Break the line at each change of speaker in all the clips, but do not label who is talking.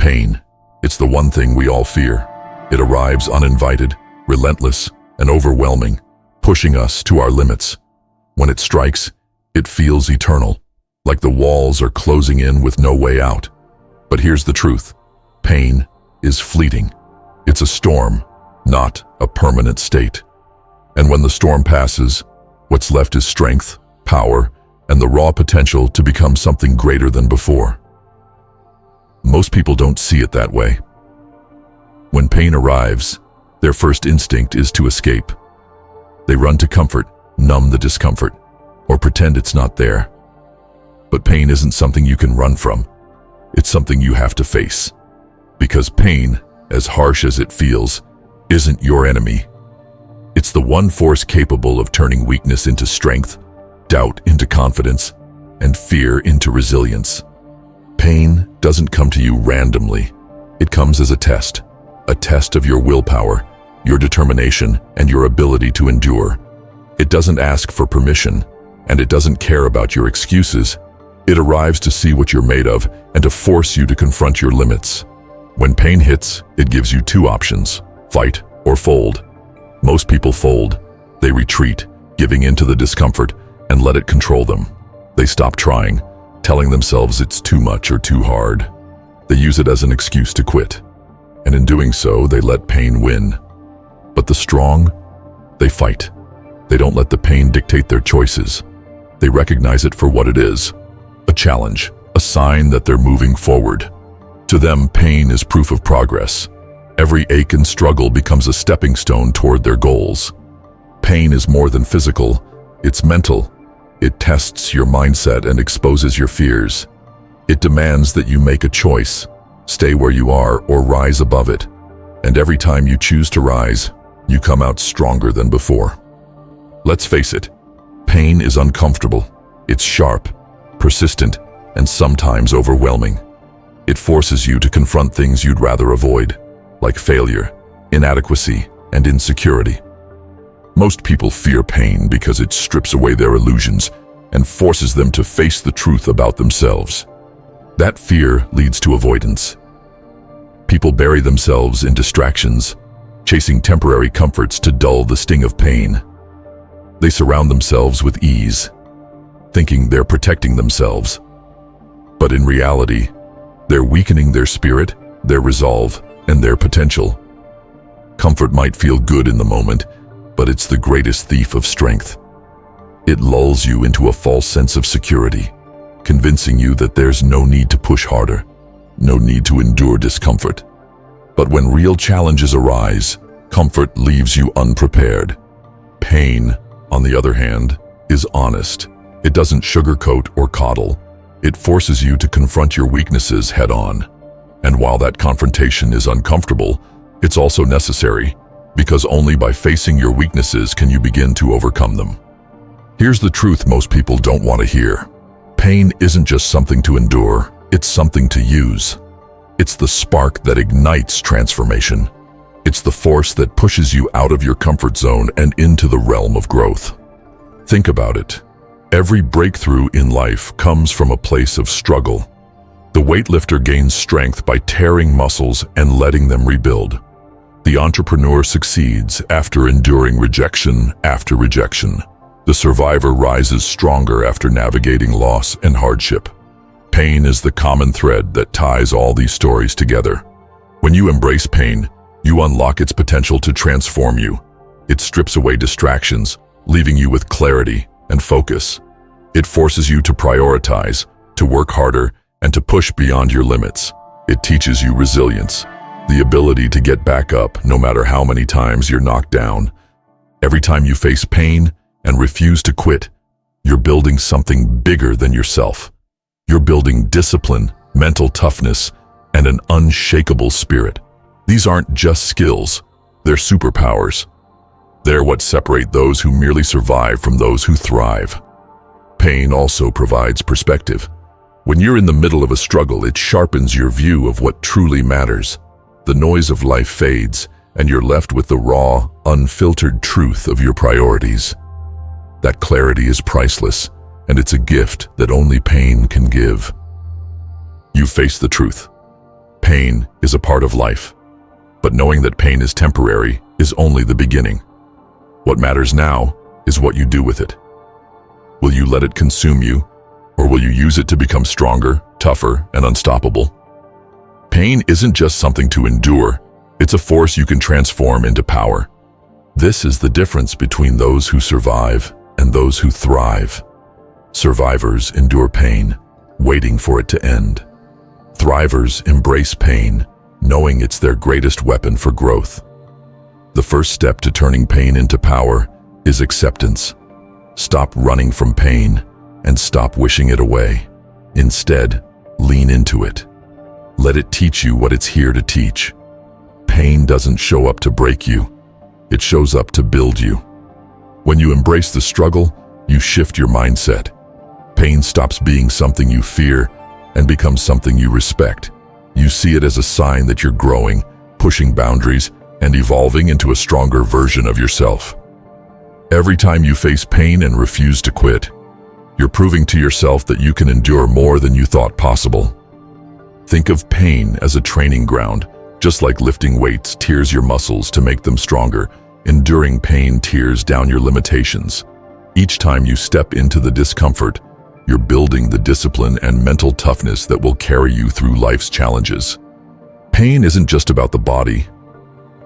Pain. It's the one thing we all fear. It arrives uninvited, relentless, and overwhelming, pushing us to our limits. When it strikes, it feels eternal, like the walls are closing in with no way out. But here's the truth. Pain is fleeting. It's a storm, not a permanent state. And when the storm passes, what's left is strength, power, and the raw potential to become something greater than before. Most people don't see it that way. When pain arrives, their first instinct is to escape. They run to comfort, numb the discomfort, or pretend it's not there. But pain isn't something you can run from. It's something you have to face. Because pain, as harsh as it feels, isn't your enemy. It's the one force capable of turning weakness into strength, doubt into confidence, and fear into resilience. Pain doesn't come to you randomly. It comes as a test of your willpower, your determination, and your ability to endure. It doesn't ask for permission, and it doesn't care about your excuses. It arrives to see what you're made of and to force you to confront your limits. When pain hits, it gives you two options: fight or fold. Most people fold. They retreat, giving in to the discomfort, and let it control them. They stop trying, telling themselves it's too much or too hard. They use it as an excuse to quit. And in doing so, they let pain win. But the strong, they fight. They don't let the pain dictate their choices. They recognize it for what it is: a challenge, a sign that they're moving forward. To them, pain is proof of progress. Every ache and struggle becomes a stepping stone toward their goals. Pain is more than physical, it's mental. It tests your mindset and exposes your fears. It demands that you make a choice, stay where you are or rise above it. And every time you choose to rise, you come out stronger than before. Let's face it, pain is uncomfortable. It's sharp, persistent, and sometimes overwhelming. It forces you to confront things you'd rather avoid, like failure, inadequacy, and insecurity. Most people fear pain because it strips away their illusions and forces them to face the truth about themselves. That fear leads to avoidance. People bury themselves in distractions, chasing temporary comforts to dull the sting of pain. They surround themselves with ease, thinking they're protecting themselves. But in reality, they're weakening their spirit, their resolve, and their potential. Comfort might feel good in the moment, but it's the greatest thief of strength. It lulls you into a false sense of security, convincing you that there's no need to push harder, no need to endure discomfort. But when real challenges arise, comfort leaves you unprepared. Pain, on the other hand, is honest. It doesn't sugarcoat or coddle. It forces you to confront your weaknesses head-on. And while that confrontation is uncomfortable, it's also necessary, because only by facing your weaknesses can you begin to overcome them. Here's the truth most people don't want to hear. Pain isn't just something to endure, it's something to use. It's the spark that ignites transformation. It's the force that pushes you out of your comfort zone and into the realm of growth. Think about it. Every breakthrough in life comes from a place of struggle. The weightlifter gains strength by tearing muscles and letting them rebuild. The entrepreneur succeeds after enduring rejection after rejection. The survivor rises stronger after navigating loss and hardship. Pain is the common thread that ties all these stories together. When you embrace pain, you unlock its potential to transform you. It strips away distractions, leaving you with clarity and focus. It forces you to prioritize, to work harder, and to push beyond your limits. It teaches you resilience, the ability to get back up no matter how many times you're knocked down. Every time you face pain and refuse to quit, you're building something bigger than yourself. You're building discipline, mental toughness, and an unshakable spirit. These aren't just skills, they're superpowers. They're what separate those who merely survive from those who thrive. Pain also provides perspective. When you're in the middle of a struggle, it sharpens your view of what truly matters. The noise of life fades, and you're left with the raw, unfiltered truth of your priorities. That clarity is priceless, and it's a gift that only pain can give. You face the truth. Pain is a part of life, but knowing that pain is temporary is only the beginning. What matters now is what you do with it. Will you let it consume you, or will you use it to become stronger, tougher, and unstoppable? Pain isn't just something to endure, it's a force you can transform into power. This is the difference between those who survive and those who thrive. Survivors endure pain, waiting for it to end. Thrivers embrace pain, knowing it's their greatest weapon for growth. The first step to turning pain into power is acceptance. Stop running from pain and stop wishing it away. Instead, lean into it. Let it teach you what it's here to teach. Pain doesn't show up to break you. It shows up to build you. When you embrace the struggle, you shift your mindset. Pain stops being something you fear and becomes something you respect. You see it as a sign that you're growing, pushing boundaries, and evolving into a stronger version of yourself. Every time you face pain and refuse to quit, you're proving to yourself that you can endure more than you thought possible. Think of pain as a training ground. Just like lifting weights tears your muscles to make them stronger, enduring pain tears down your limitations. Each time you step into the discomfort, you're building the discipline and mental toughness that will carry you through life's challenges. Pain isn't just about the body,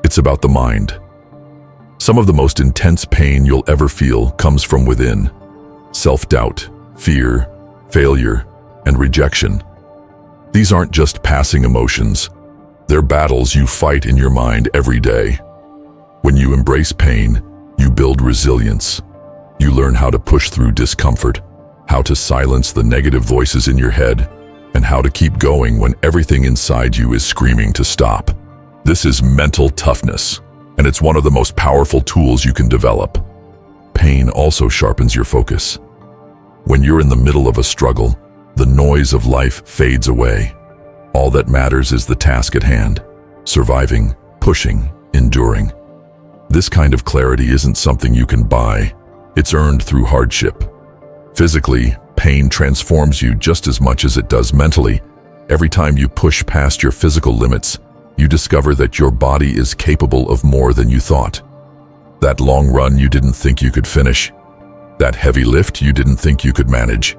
it's about the mind. Some of the most intense pain you'll ever feel comes from within. Self-doubt, fear, failure, and rejection. These aren't just passing emotions. They're battles you fight in your mind every day. When you embrace pain, you build resilience. You learn how to push through discomfort, how to silence the negative voices in your head, and how to keep going when everything inside you is screaming to stop. This is mental toughness, and it's one of the most powerful tools you can develop. Pain also sharpens your focus. When you're in the middle of a struggle, the noise of life fades away. All that matters is the task at hand, surviving, pushing, enduring. This kind of clarity isn't something you can buy. It's earned through hardship. Physically, pain transforms you just as much as it does mentally. Every time you push past your physical limits, you discover that your body is capable of more than you thought. That long run you didn't think you could finish. That heavy lift you didn't think you could manage.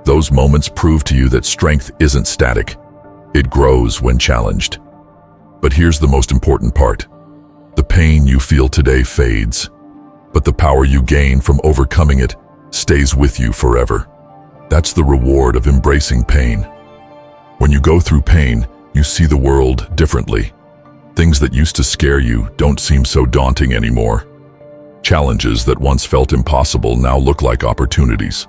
Those moments prove to you that strength isn't static. It grows when challenged. But here's the most important part. The pain you feel today fades, but the power you gain from overcoming it stays with you forever. That's the reward of embracing pain. When you go through pain, you see the world differently. Things that used to scare you don't seem so daunting anymore. Challenges that once felt impossible now look like opportunities.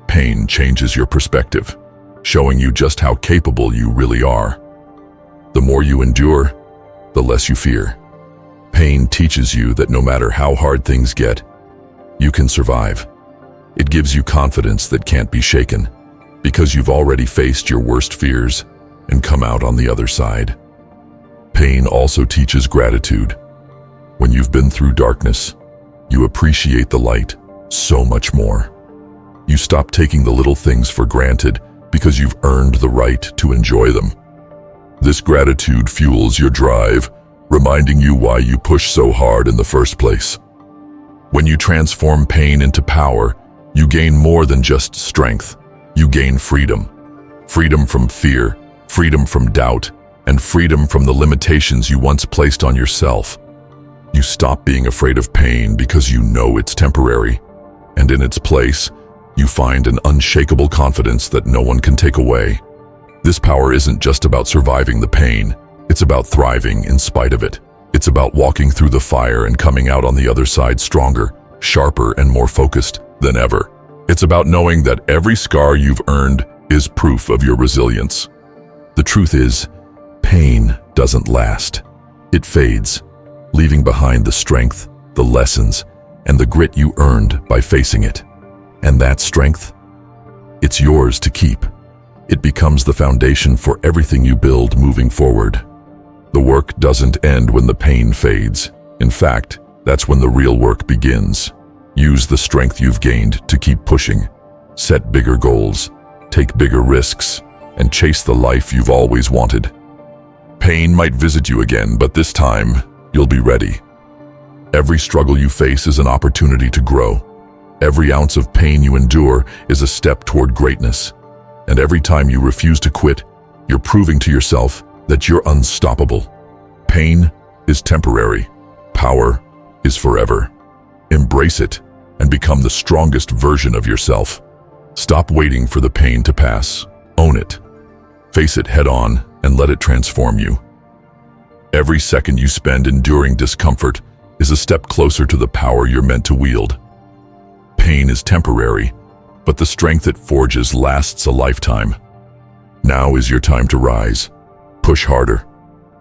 Pain changes your perspective, showing you just how capable you really are. The more you endure, the less you fear. Pain teaches you that no matter how hard things get, you can survive. It gives you confidence that can't be shaken, because you've already faced your worst fears and come out on the other side. Pain also teaches gratitude. When you've been through darkness, you appreciate the light so much more. You stop taking the little things for granted because you've earned the right to enjoy them. This gratitude fuels your drive, reminding you why you push so hard in the first place. When you transform pain into power, you gain more than just strength. You gain freedom. Freedom from fear, freedom from doubt, and freedom from the limitations you once placed on yourself. You stop being afraid of pain because you know it's temporary, and in its place, you find an unshakable confidence that no one can take away. This power isn't just about surviving the pain, it's about thriving in spite of it. It's about walking through the fire and coming out on the other side stronger, sharper, and more focused than ever. It's about knowing that every scar you've earned is proof of your resilience. The truth is, pain doesn't last. It fades, leaving behind the strength, the lessons, and the grit you earned by facing it. And that strength? It's yours to keep. It becomes the foundation for everything you build moving forward. The work doesn't end when the pain fades. In fact, that's when the real work begins. Use the strength you've gained to keep pushing. Set bigger goals, take bigger risks, and chase the life you've always wanted. Pain might visit you again, but this time, you'll be ready. Every struggle you face is an opportunity to grow. Every ounce of pain you endure is a step toward greatness. And every time you refuse to quit, you're proving to yourself that you're unstoppable. Pain is temporary. Power is forever. Embrace it and become the strongest version of yourself. Stop waiting for the pain to pass. Own it. Face it head on and let it transform you. Every second you spend enduring discomfort is a step closer to the power you're meant to wield. Pain is temporary, but the strength it forges lasts a lifetime. Now is your time to rise. Push harder.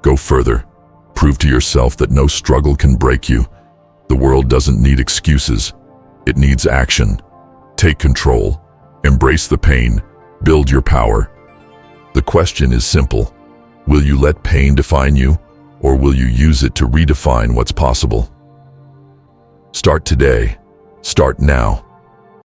Go further. Prove to yourself that no struggle can break you. The world doesn't need excuses. It needs action. Take control. Embrace the pain. Build your power. The question is simple. Will you let pain define you, or will you use it to redefine what's possible? Start today. Start now.